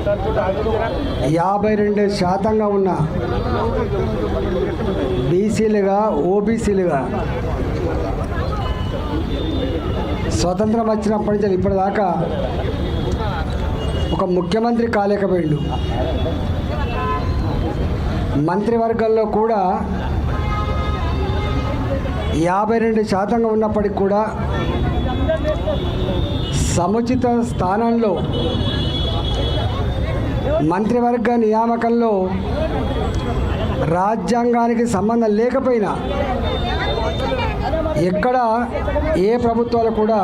52% ఉన్న బీసీలుగా ఓబీసీలుగా స్వతంత్రం వచ్చినప్పటి నుంచి ఇప్పటిదాకా ఒక ముఖ్యమంత్రి కాలేకపోయిండు. మంత్రివర్గంలో కూడా 52% ఉన్నప్పటికి కూడా సముచిత స్థానంలో మంత్రివర్గ నియామకంలో రాజ్యాంగానికి సంబంధం లేకపోయినా ఎక్కడ ఏ ప్రభుత్వాలు కూడా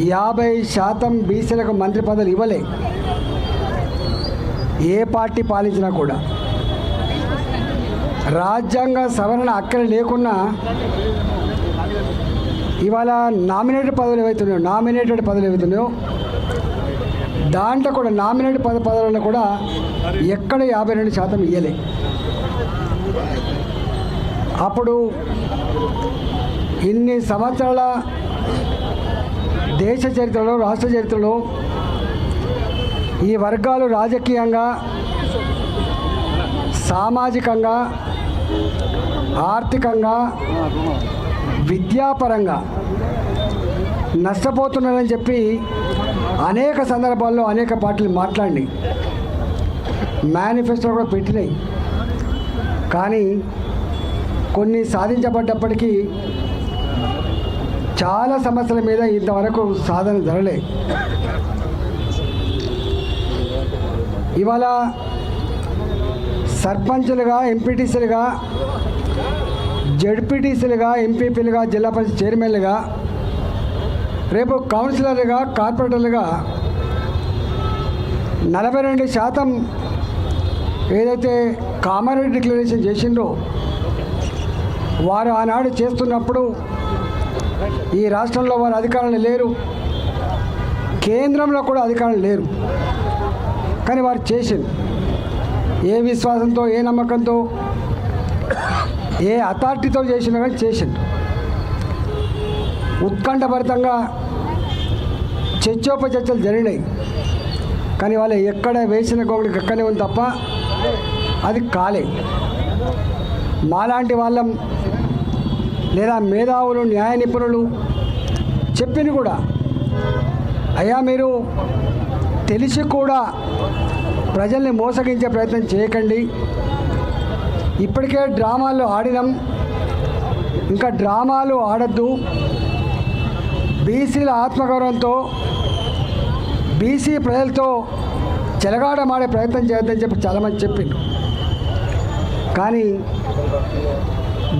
50% బీసీలకు మంత్రి పదవులు ఇవ్వలే. ఏ పార్టీ పాలించినా కూడా రాజ్యాంగ సవరణ అక్కడ లేకున్నా ఇవాళ నామినేటెడ్ పదవులు ఏవైతున్నాయో దాంట్లో కూడా నామినేటెడ్ పదవులను కూడా ఎక్కడ 52% ఇవ్వలే. అప్పుడు ఇన్ని సంవత్సరాల దేశ చరిత్రలో రాష్ట్ర చరిత్రలో ఈ వర్గాలు రాజకీయంగా సామాజికంగా ఆర్థికంగా విద్యాపరంగా నష్టపోతున్నారని చెప్పి అనేక సందర్భాల్లో అనేక పార్టీలు మాట్లాడి మేనిఫెస్టో కూడా పెట్టినాయి. కానీ కొన్ని సాధించబడ్డప్పటికీ చాలా సమస్యల మీద ఇంతవరకు సాధన జరగలే. ఇవాళ సర్పంచులుగా, ఎంపీటీసీలుగా, జడ్పీటీసీలుగా, ఎంపీపీలుగా, జిల్లా పరిషత్ చైర్మన్లుగా, రేపు కౌన్సిలర్లుగా, కార్పొరేటర్లుగా 42% ఏదైతే కామన్ డిక్లరేషన్ చేసిండ్రో వారు ఆనాడు చేస్తున్నప్పుడు ఈ రాష్ట్రంలో వారు అధికారులు లేరు, కేంద్రంలో కూడా అధికారులు లేరు. కానీ వారు చేసింది ఏ విశ్వాసంతో, ఏ నమ్మకంతో, ఏ అథారిటీతో చేసినా కానీ చేసింది. ఉత్కంఠభరితంగా చర్చోపచర్చలు జరిగినాయి. కానీ వాళ్ళు ఎక్కడ వేసిన గోగుడికి ఎక్కడే ఉంది తప్ప అది కాలే. మాలాంటి వాళ్ళం లేదా మేధావులు, న్యాయ నిపుణులు చెప్పింది కూడా, అయ్యా మీరు తెలిసి కూడా ప్రజల్ని మోసగించే ప్రయత్నం చేయకండి, ఇప్పటికే డ్రామాలు ఆడినాం, ఇంకా డ్రామాలు ఆడద్దు, బీసీల ఆత్మగౌరవంతో బీసీ ప్రజలతో చెలగాటమాడే ప్రయత్నం చేయొద్దని చెప్పి చాలామంది చెప్పిండ్రు. కానీ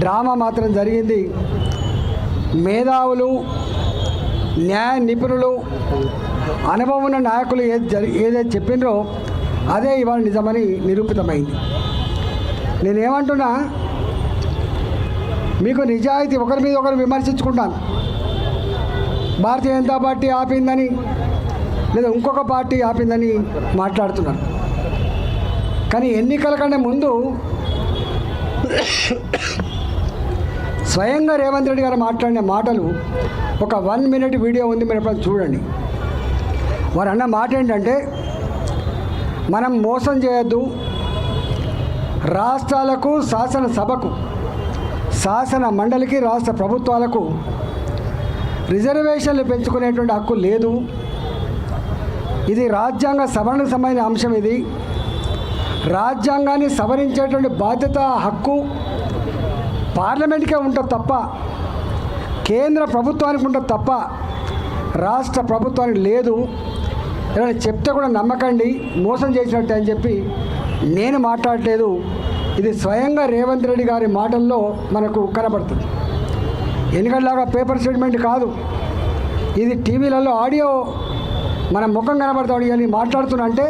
డ్రామా మాత్రం జరిగింది. మేధావులు, న్యాయ నిపుణులు, అనుభవం ఉన్న నాయకులు ఏదైతే చెప్పిండ్రో అదే ఇవాళ నిజమని నిరూపితమైంది. నేనేమంటున్నా, మీకు నిజాయితీ, ఒకరి మీద ఒకరు విమర్శించుకుంటాను. భారతీయ జనతా పార్టీ ఆపిందని లేదా ఇంకొక పార్టీ ఆపిందని మాట్లాడుతున్నారు. కానీ ఎన్నికల కంటే ముందు స్వయంగా రేవంత్ రెడ్డి గారు మాట్లాడిన మాటలు ఒక 1 minute వీడియో ఉంది, మీరు ఎప్పుడైనా చూడండి. వారు అన్న మాట ఏంటంటే, మనం మోసం చేయొద్దు, రాష్ట్రాలకు, శాసనసభకు, శాసన మండలికి, రాష్ట్ర ప్రభుత్వాలకు రిజర్వేషన్లు పెంచుకునేటువంటి హక్కు లేదు, ఇది రాజ్యాంగ సవరణకు సంబంధించిన అంశం, ఇది రాజ్యాంగాన్ని సవరించేటువంటి బాధ్యత, హక్కు పార్లమెంట్కే ఉంటుంది తప్ప, కేంద్ర ప్రభుత్వానికి ఉంటుంది తప్ప రాష్ట్ర ప్రభుత్వానికి లేదు, ఏదైనా చెప్తే కూడా నమ్మకండి, మోసం చేసినట్టే అని చెప్పి నేను మాట్లాడలేదు. ఇది స్వయంగా రేవంత్ రెడ్డి గారి మాటల్లో మనకు కనబడుతుంది. ఎన్నికల్లాగా పేపర్ స్టేట్మెంట్ కాదు, ఇది టీవీలలో ఆడియో మన ముఖం కనబడతాడు అని మాట్లాడుతున్నా అంటే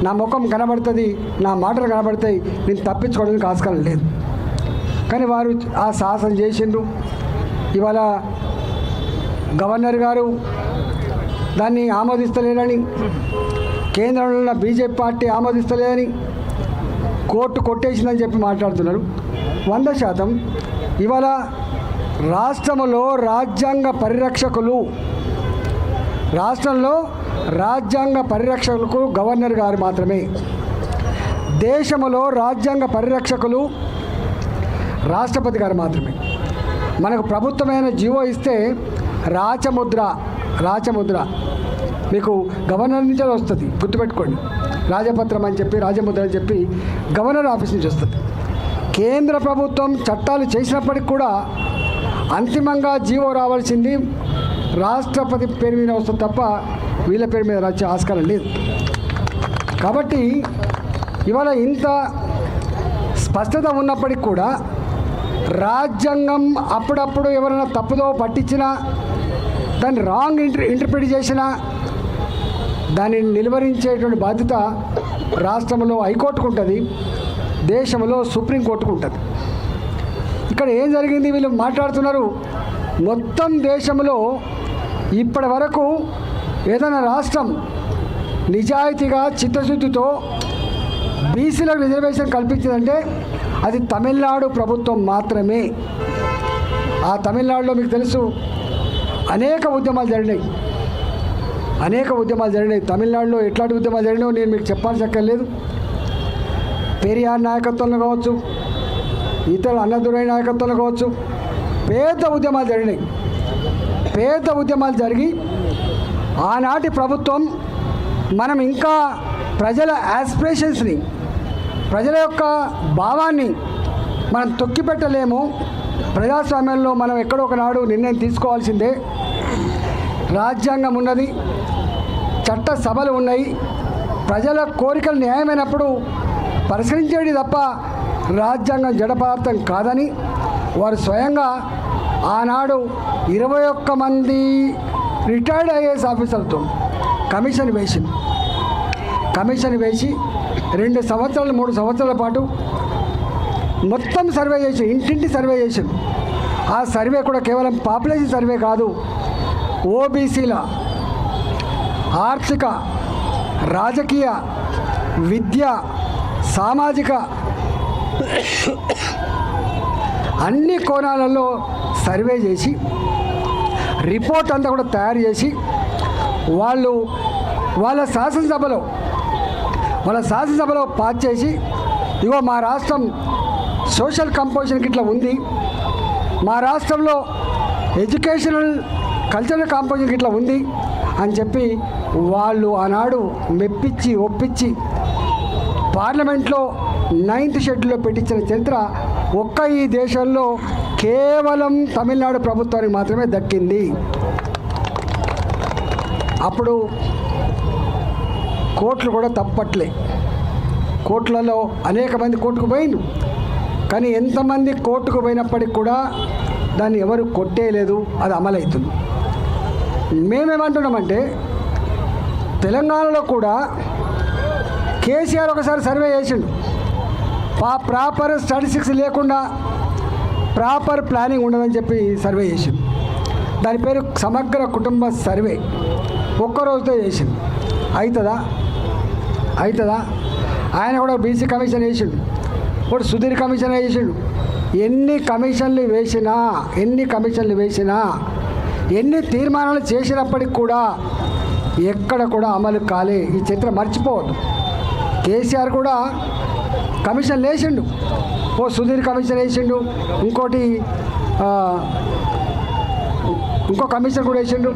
నా ముఖం కనబడుతుంది, నా మాటలు కనబడతాయి, నేను తప్పించుకోవడానికి ఆస్కారం లేదు. కానీ వారు ఆ సాహసం చేసిండ్రు. ఇవాళ గవర్నర్ గారు దాన్ని ఆమోదిస్తలేరని, కేంద్రంలో ఉన్న బీజేపీ పార్టీ ఆమోదిస్తలేదని, కోర్టు కొట్టేసిందని చెప్పి మాట్లాడుతున్నారు. 100% ఇవాళ రాష్ట్రంలో రాజ్యాంగ పరిరక్షకులు, రాష్ట్రంలో రాజ్యాంగ పరిరక్షకులకు గవర్నర్ గారు మాత్రమే. దేశంలో రాజ్యాంగ పరిరక్షకులు రాష్ట్రపతి గారు మాత్రమే. మనకు ప్రభుత్వమైన జీవో ఇస్తే రాచముద్ర మీకు గవర్నర్ నుంచే వస్తుంది, గుర్తుపెట్టుకోండి. రాజపత్రం అని చెప్పి, రాజముద్ర అని చెప్పి గవర్నర్ ఆఫీస్ నుంచి వస్తుంది. కేంద్ర ప్రభుత్వం చట్టాలు చేసినప్పటికి కూడా అంతిమంగా జీవో రావాల్సింది రాష్ట్రపతి పేరు మీద వస్తుంది తప్ప వీళ్ళ పేరు మీద వచ్చే ఆస్కారం లేదు. కాబట్టి ఇవాళ ఇంత స్పష్టత ఉన్నప్పటికీ కూడా రాజ్యాంగం అప్పుడప్పుడు ఎవరైనా తప్పుదో పట్టించినా, దాన్ని రాంగ్ ఇంటర్ప్రిట్ చేసినా దాన్ని నిలువరించేటువంటి బాధ్యత రాష్ట్రంలో హైకోర్టుకు ఉంటుంది, దేశంలో సుప్రీంకోర్టుకు ఉంటుంది. ఇక్కడ ఏం జరిగింది? వీళ్ళు మాట్లాడుతున్నారు మొత్తం దేశంలో ఇప్పటి వరకు ఏదైనా రాష్ట్రం నిజాయితీగా చిత్తశుద్ధితో బీసీలకు రిజర్వేషన్ కల్పించిందంటే అది తమిళనాడు ప్రభుత్వం మాత్రమే. ఆ తమిళనాడులో మీకు తెలుసు అనేక ఉద్యమాలు జరిగినాయి. తమిళనాడులో ఎట్లాంటి ఉద్యమాలు జరిగినాయో నేను మీకు చెప్పాల్సి అక్కర్లేదు. పెరియార్ నాయకత్వంలో కావచ్చు, ఇతరుల అన్నదురై నాయకత్వంలో కావచ్చు, పెద్ద ఉద్యమాలు జరిగి ఆనాటి ప్రభుత్వం మనం ఇంకా ప్రజల యాస్పిరేషన్స్ని, ప్రజల యొక్క భావాన్ని మనం తొక్కిపెట్టలేము. ప్రజాస్వామ్యంలో మనం ఎక్కడో ఒకనాడు నిర్ణయం తీసుకోవాల్సిందే. రాజ్యాంగం ఉన్నది, చట్ట సభలు ఉన్నాయి, ప్రజల కోరికలు న్యాయమైనప్పుడు పరిశీలించేది తప్ప రాజ్యాంగం జడ పదార్థం కాదని వారు స్వయంగా ఆనాడు 21 మంది రిటైర్డ్ ఐఏఎస్ ఆఫీసర్లతో కమిషన్ వేసి 2 సంవత్సరాలు 3 సంవత్సరాల పాటు మొత్తం సర్వే చేసి ఇంటింటి సర్వే చేసింది. ఆ సర్వే కూడా కేవలం పాపులేషన్ సర్వే కాదు, ఓబీసీల ఆర్థిక, రాజకీయ, విద్య, సామాజిక అన్ని కోణాలలో సర్వే చేసి రిపోర్ట్ అంతా కూడా తయారు చేసి వాళ్ళ శాసనసభలో పాస్ చేసి, ఇగో మా రాష్ట్రం సోషల్ కంపోజిషన్కి ఇట్లా ఉంది, మా రాష్ట్రంలో ఎడ్యుకేషనల్ కల్చరల్ కాంపోజిషన్కి ఇట్లా ఉంది అని చెప్పి వాళ్ళు ఆనాడు మెప్పించి ఒప్పించి పార్లమెంట్లో 9th షెడ్యూల్లో పెట్టించిన చరిత్ర ఒక్క ఈ దేశంలో కేవలం తమిళనాడు ప్రభుత్వానికి మాత్రమే దక్కింది. అప్పుడు కోర్టులు కూడా తప్పట్లే. కోర్టులలో అనేక మంది కోర్టుకు పోయిండు, కానీ ఎంతమంది కోర్టుకు పోయినప్పటికి కూడా దాన్ని ఎవరు కొట్టేయలేదు, అది అమలవుతుంది. మేమేమంటున్నామంటే తెలంగాణలో కూడా కేసీఆర్ ఒకసారి సర్వే చేసిండు, ప్రాపర్ స్టాటిస్టిక్స్ లేకుండా ప్రాపర్ ప్లానింగ్ ఉండదని చెప్పి సర్వే చేసిండు. దాని పేరు సమగ్ర కుటుంబ సర్వే. ఒక్కరోజుతో చేసిండు. అవుతుందా? ఆయన కూడా బీసీ కమిషన్ వేసిండు, ఇప్పుడు సుధీర్ కమిషన్ వేసిండు. ఎన్ని కమిషన్లు వేసినా ఎన్ని తీర్మానాలు చేసినప్పటికి కూడా ఎక్కడ కూడా అమలు కాలే. ఈ చరిత్ర మర్చిపోవద్దు. కేసీఆర్ కూడా కమిషన్లు వేసిండు, సుధీర్ కమిషన్ వేసిండు, ఇంకో కమిషన్ కూడా వేసిండు.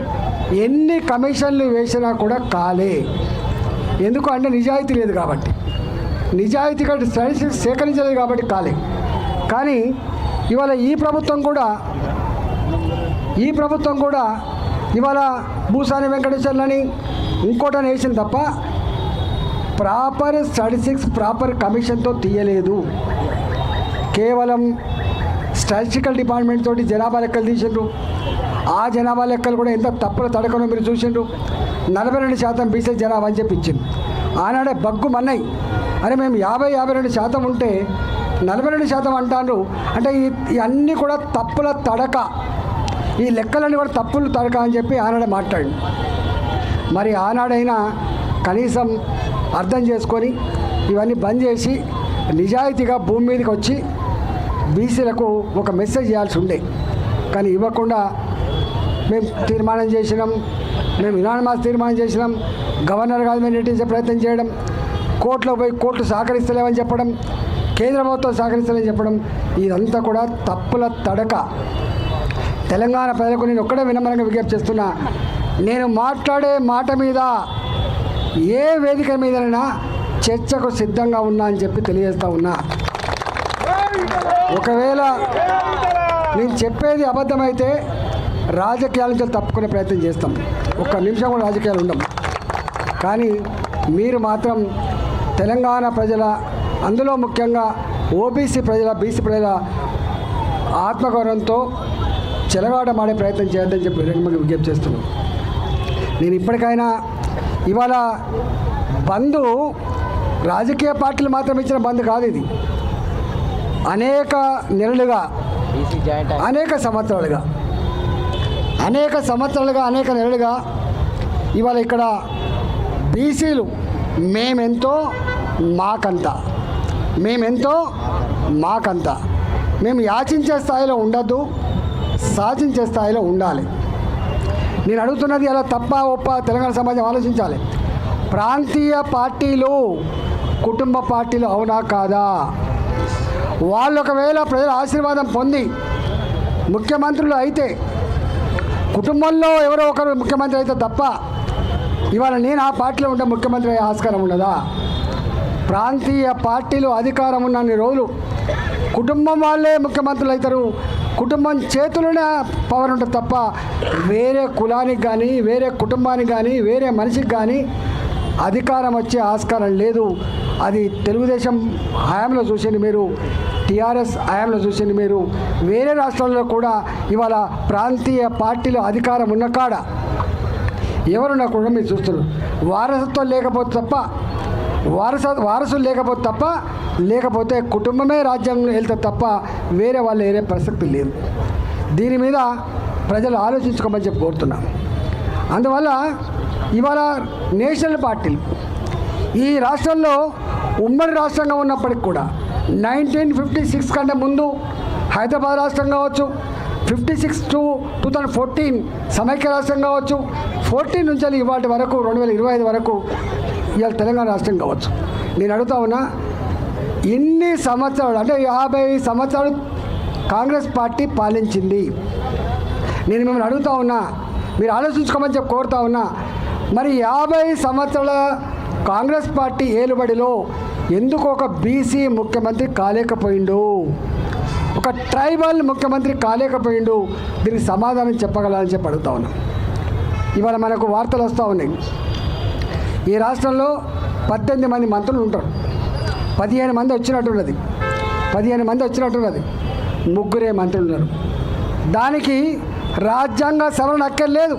ఎన్ని కమిషన్లు వేసినా కూడా కాలే. ఎందుకు అంటే నిజాయితీ లేదు కాబట్టి, నిజాయితీగా స్టాటిస్టిక్స్ సేకరించలేదు కాబట్టి కాలే. కానీ ఇవాళ ఈ ప్రభుత్వం కూడా ఇవాళ భూసాని వెంకటేశ్వర్లని ఇంకోటని వేసింది తప్ప ప్రాపర్ స్టాటిస్టిక్స్ ప్రాపర్ కమిషన్తో తీయలేదు. కేవలం స్టాటిస్టికల్ డిపార్ట్మెంట్ తోటి జనాభా లెక్కలు తీసిండ్రు. ఆ జనాభా లెక్కలు కూడా ఎంత తప్పుల తడకనో మీరు చూసిండ్రు. 42% బీసీ జనాభా అని చెప్పి ఇచ్చింది. ఆనాడే బగ్గు మన్నాయి. అరే మేము 52% ఉంటే 42% అంటారు అంటే ఇవన్నీ కూడా తప్పుల తడక, ఈ లెక్కలన్నీ కూడా తప్పులు తడక అని చెప్పి ఆనాడే మాట్లాడి. మరి ఆనాడైనా కనీసం అర్థం చేసుకొని ఇవన్నీ బంద్ చేసి నిజాయితీగా భూమి మీదకి వచ్చి బీసీలకు ఒక మెసేజ్ ఇవ్వాల్సి ఉండే. కానీ ఇవ్వకుండా మేము తీర్మానం చేసినాం, మేము యునానిమస్ తీర్మానం చేసినాం. గవర్నర్ కాదు మేము నెట్టించే ప్రయత్నం చేయడం, కోర్టులో పోయి కోర్టు సహకరిస్తలేమని చెప్పడం, కేంద్ర ప్రభుత్వం సహకరిస్తలేమని చెప్పడం, ఇదంతా కూడా తప్పుల తడక. తెలంగాణ ప్రజలకు నేను ఒక్కడే వినమ్రంగా విజ్ఞప్తి చేస్తున్నా, నేను మాట్లాడే మాట మీద ఏ వేదిక మీదైనా చర్చకు సిద్ధంగా ఉన్నా అని చెప్పి తెలియజేస్తూ ఉన్నా. ఒకవేళ నేను చెప్పేది అబద్ధమైతే రాజకీయాల నుంచి తప్పుకునే ప్రయత్నం చేస్తాం. ఒక్క నిమిషం కూడా రాజకీయాలు ఉండవు. కానీ మీరు మాత్రం తెలంగాణ ప్రజల, అందులో ముఖ్యంగా ఓబీసీ ప్రజల, బీసీ ప్రజల ఆత్మగౌరవంతో చెలగాటమాడే ప్రయత్నం చేయొద్దని చెప్పి విజ్ఞప్తి చేస్తున్నాను. నేను ఇప్పటికైనా ఇవాళ బంధు రాజకీయ పార్టీలు మాత్రం ఇచ్చిన బంధు కాదు ఇది. అనేక నెలలుగా, అనేక సంవత్సరాలుగా అనేక నెలలుగా ఇవాళ ఇక్కడ బీసీలు మేమెంతో మాకంత మేము యాచించే స్థాయిలో ఉండద్దు, సాధించే స్థాయిలో ఉండాలి. నేను అడుగుతున్నది అలా తప్ప ఒప్ప తెలంగాణ సమాజం ఆలోచించాలి. ప్రాంతీయ పార్టీలు కుటుంబ పార్టీలు అవునా కాదా? వాళ్ళు ఒకవేళ ప్రజల ఆశీర్వాదం పొంది ముఖ్యమంత్రులు అయితే, కుటుంబంలో ఎవరో ఒకరు ముఖ్యమంత్రి అయితే తప్ప ఇవాళ నేను ఆ పార్టీలో ఉంటే ముఖ్యమంత్రి అయ్యే ఆస్కారం ఉండదా? ప్రాంతీయ పార్టీలు అధికారం ఉన్నన్ని రోజులు కుటుంబం వాళ్ళే ముఖ్యమంత్రులు అవుతారు. కుటుంబం చేతుల్లోనే పవర్ ఉంటుంది తప్ప వేరే కులానికి కానీ, వేరే కుటుంబానికి కానీ, వేరే మనిషికి కానీ అధికారం వచ్చే ఆస్కారం లేదు. అది తెలుగుదేశం హయాంలో చూసింది మీరు, టీఆర్ఎస్ హయాంలో చూసింది మీరు. వేరే రాష్ట్రాల్లో కూడా ఇవాళ ప్రాంతీయ పార్టీలో అధికారం ఉన్న కాడ ఎవరున్నా కూడా మీరు చూస్తున్నారు. వారసత్వం లేకపోతే తప్ప, వారసులు లేకపోతే కుటుంబమే రాజ్యాంగం వెళ్తుంది తప్ప వేరే వాళ్ళు వేరే ప్రసక్తి లేదు. దీని మీద ప్రజలు ఆలోచించుకోమని చెప్పి కోరుతున్నాం. అందువల్ల ఇవాళ నేషనల్ పార్టీలు ఈ రాష్ట్రంలో ఉమ్మడి రాష్ట్రంగా ఉన్నప్పటికి కూడా 1956 కంటే ముందు హైదరాబాద్ రాష్ట్రం కావచ్చు, 56 to 2014 సమైక్య రాష్ట్రం కావచ్చు, 14 నుంచి ఇవాటి వరకు 2025 వరకు ఇవాళ తెలంగాణ రాష్ట్రం కావచ్చు. నేను అడుగుతా ఉన్నా, ఇన్ని సంవత్సరాలు అంటే 50 సంవత్సరాలు కాంగ్రెస్ పార్టీ పాలించింది. నేను మిమ్మల్ని అడుగుతా ఉన్నా, మీరు ఆలోచించుకోమని చెప్పి కోరుతా ఉన్నా, మరి 50 సంవత్సరాల కాంగ్రెస్ పార్టీ ఏలుబడిలో ఎందుకు ఒక బీసీ ముఖ్యమంత్రి కాలేకపోయిండు, ఒక ట్రైబల్ ముఖ్యమంత్రి కాలేకపోయిండు? దీనికి సమాధానం చెప్పగలని చెప్పి అడుగుతా ఉన్నా. ఇవాళ మనకు వార్తలు వస్తూ ఉన్నాయి, ఈ రాష్ట్రంలో 18 మంది మంత్రులు ఉంటారు, 15 మంది వచ్చినట్టున్నది, 15 మంది వచ్చినట్టున్నది, 3 మంత్రులు ఉన్నారు. దానికి రాజ్యాంగ సవరణ అక్కర్లేదు.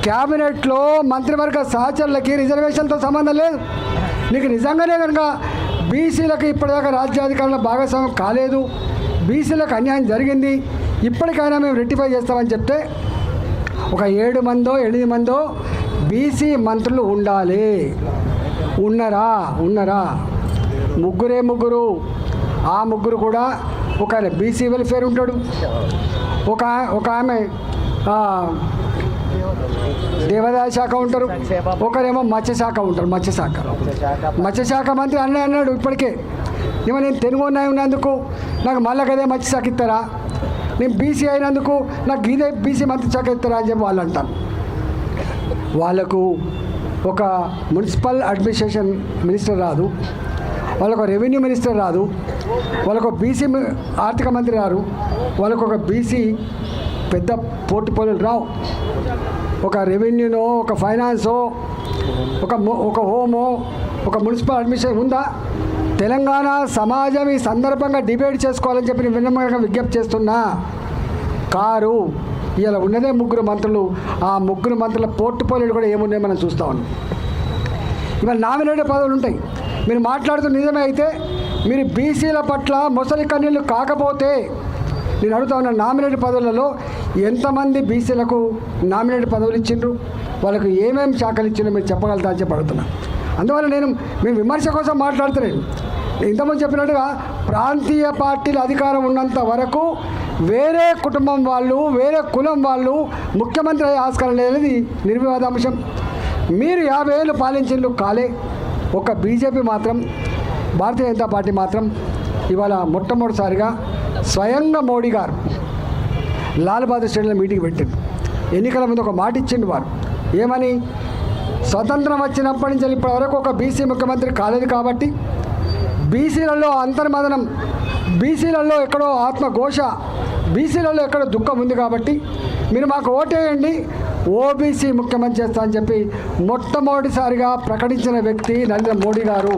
క్యాబినెట్లో మంత్రివర్గ సహచరులకి రిజర్వేషన్తో సంబంధం లేదు. నీకు నిజంగానే కనుక బీసీలకు ఇప్పటిదాకా రాజ్యాధికారంలో భాగస్వామ్యం కాలేదు, బీసీలకు అన్యాయం జరిగింది, ఇప్పటికైనా మేము రెక్టిఫై చేస్తామని చెప్తే ఒక 7 మందో 8 మందో బీసీ మంత్రులు ఉండాలి. ఉన్నారా? 3 ఆ 3 కూడా ఒక ఆయన బీసీ వెల్ఫేర్ ఉంటాడు, ఒక ఆమె దేవాదాయ శాఖ ఉంటారు, ఒకరేమో మత్స్యశాఖ ఉంటారు. మత్స్యశాఖ మంత్రి అన్నాడు ఇప్పటికే, ఏమో నేను తెలుగు ఉన్నందుకు నాకు మళ్ళీ కదే మత్స్యశాఖ ఇస్తారా, నేను బీసీ అయినందుకు నాకు ఇదే బీసీ మంత్రి శాఖ ఇస్తారా అని చెప్పి వాళ్ళు అంటారు. వాళ్ళకు ఒక మున్సిపల్ అడ్మినిస్ట్రేషన్ మినిస్టర్ రాదు, వాళ్ళకు రెవెన్యూ మినిస్టర్ రాదు, వాళ్ళకు బీసీ ఆర్థిక మంత్రి రారు, వాళ్ళకు ఒక బీసీ పెద్ద పోర్ట్ఫోలియోలు రావు. ఒక రెవెన్యూనో, ఒక ఫైనాన్సో, ఒక హోమో, ఒక మున్సిపల్ అడ్మినిస్ట్రేషన్ ఉందా? తెలంగాణ సమాజం ఈ సందర్భంగా డిబేట్ చేసుకోవాలని చెప్పి నేను విన్నమంగా విజ్ఞప్తి చేస్తున్నా. కారు ఇలా ఉన్నదే 3 మంత్రులు, ఆ 3 మంత్రుల పోర్ట్ఫోలియోలు కూడా ఏమున్నాయో మనం చూస్తూ ఉన్నాం. ఇవాళ నామినేటెడ్ పదవులు ఉంటాయి. మీరు మాట్లాడుతున్న నిజమే అయితే మీరు బీసీల పట్ల మొసలి కన్నీళ్ళు కాకపోతే, నేను అడుగుతా ఉన్న నామినేటెడ్ పదవులలో ఎంతమంది బీసీలకు నామినేటెడ్ పదవులు ఇచ్చిండ్రు, వాళ్ళకు ఏమేమి శాఖలు ఇచ్చిండ్రు మీరు చెప్పగలుగుతా అని చెప్పి అడుగుతున్నా. అందువల్ల మేము విమర్శ కోసం మాట్లాడుతున్నాను. ఇంతకుముందు చెప్పినట్టుగా ప్రాంతీయ పార్టీల అధికారం ఉన్నంత వరకు వేరే కుటుంబం వాళ్ళు, వేరే కులం వాళ్ళు ముఖ్యమంత్రి అయ్యే ఆస్కారం లేదనేది నిర్వివాదాంశం. మీరు 50 ఏళ్ళు పాలించిండ్రు కాలే. ఒక బీజేపీ మాత్రం, భారతీయ జనతా పార్టీ మాత్రం ఇవాళ మొట్టమొదటిసారిగా స్వయంగా మోడీ గారు లాల్ బహదూర్ స్టేడియంలో మీటింగ్ పెట్టిండు. ఎన్నికల ముందు ఒక మాట ఇచ్చిండు వారు. ఏమని? స్వతంత్రం వచ్చినప్పటి నుంచి ఇప్పటివరకు ఒక బీసీ ముఖ్యమంత్రి కాలేదు కాబట్టి బీసీలలో అంతర్మదనం, బీసీలలో ఎక్కడో ఆత్మఘోష, బీసీలలో ఎక్కడో దుఃఖం ఉంది కాబట్టి మీరు మాకు ఓటేయండి, ఓబీసీ ముఖ్యమంత్రి చేస్తా అని చెప్పి మొట్టమొదటిసారిగా ప్రకటించిన వ్యక్తి నరేంద్ర మోడీ గారు.